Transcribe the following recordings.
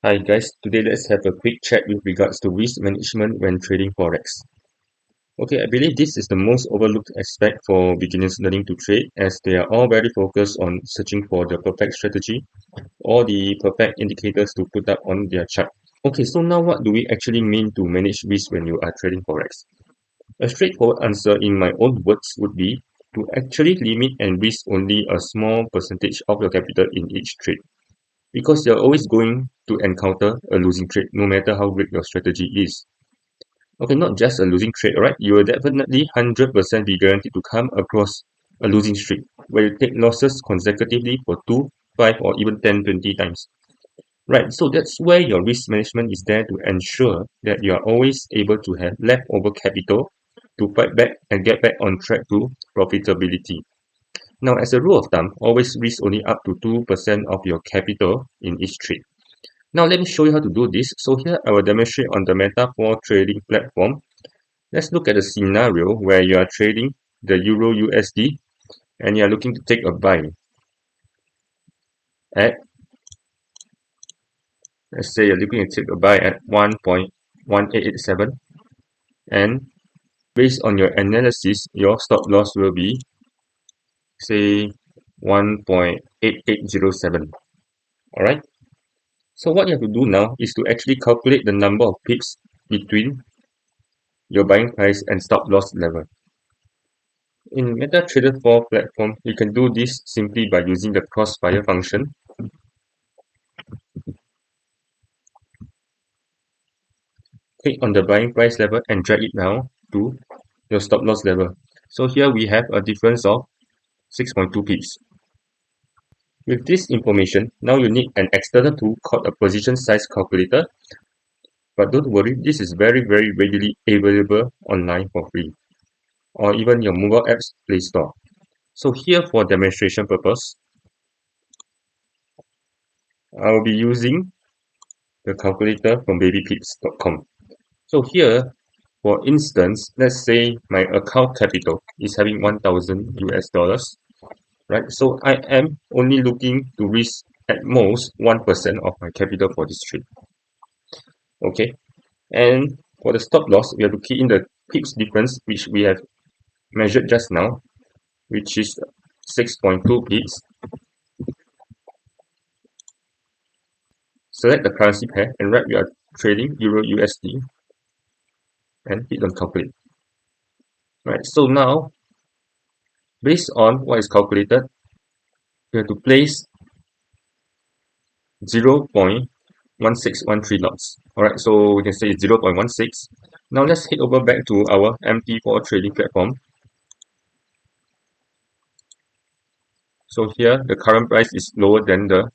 Hi guys, today let's have a quick chat with regards to risk management when trading Forex. Okay, I believe this is the most overlooked aspect for beginners learning to trade as they are all very focused on searching for the perfect strategy or the perfect indicators to put up on their chart. Okay, so now what do we actually mean to manage risk when you are trading Forex? A straightforward answer in my own words would be to actually limit and risk only a small percentage of your capital in each trade. Because you're always going to encounter a losing trade, no matter how great your strategy is. Okay, not just a losing trade, alright? You will definitely 100% be guaranteed to come across a losing streak where you take losses consecutively for 2, 5, or even 10, 20 times. Right, so that's where your risk management is there to ensure that you are always able to have leftover capital to fight back and get back on track to profitability. Now, as a rule of thumb, always risk only up to 2% of your capital in each trade. Now let me show you how to do this. So here I will demonstrate on the Metaphor trading platform. Let's look at a scenario where you are trading the Euro USD and you are looking to take a buy at, let's say you're looking to take a buy at 1.1887, and based on your analysis, your stop loss will be say 1.8807. Alright. So what you have to do now is to actually calculate the number of pips between your buying price and stop loss level. In MetaTrader 4 platform, you can do this simply by using the crossfire function. Click on the buying price level and drag it down to your stop loss level. So here we have a difference of 6.2 pips. With this information, now you need an external tool called a position size calculator. But don't worry, this is very readily available online for free, or even your mobile apps Play Store. So here for demonstration purpose, I will be using the calculator from babypips.com. So here, for instance, let's say my account capital is having 1,000 US dollars, right? So I am only looking to risk at most 1% of my capital for this trade. Okay, and for the stop loss, we have to key in the pips difference, which we have measured just now, which is 6.2 pips. Select the currency pair and write we are trading Euro USD and hit on calculate. Right, so now based on what is calculated, we have to place 0.1613 lots. Alright, so we can say 0.16. Now let's head over back to our MT4 trading platform. So here the current price is lower than the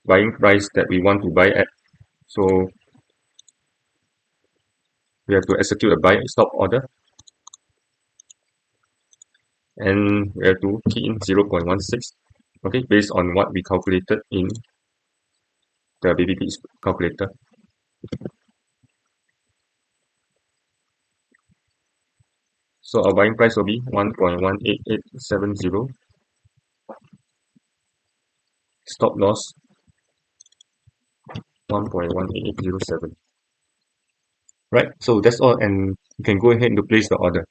buying price that we want to buy at. So we have to execute a buy stop order. And we have to key in 0.16. Okay, based on what we calculated in the Babypips calculator. So our buying price will be 1.18870. Stop loss 1.18807. Right, so that's all, and you can go ahead and place the order.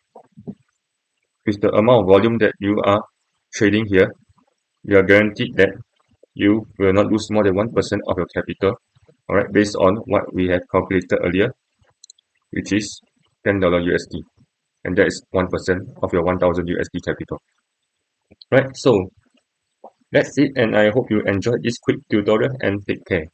With the amount of volume that you are trading here, you are guaranteed that you will not lose more than 1% of your capital, alright, based on what we have calculated earlier, which is $10 USD, and that is 1% of your 1000 USD capital. Right, so that's it, and I hope you enjoyed this quick tutorial and take care.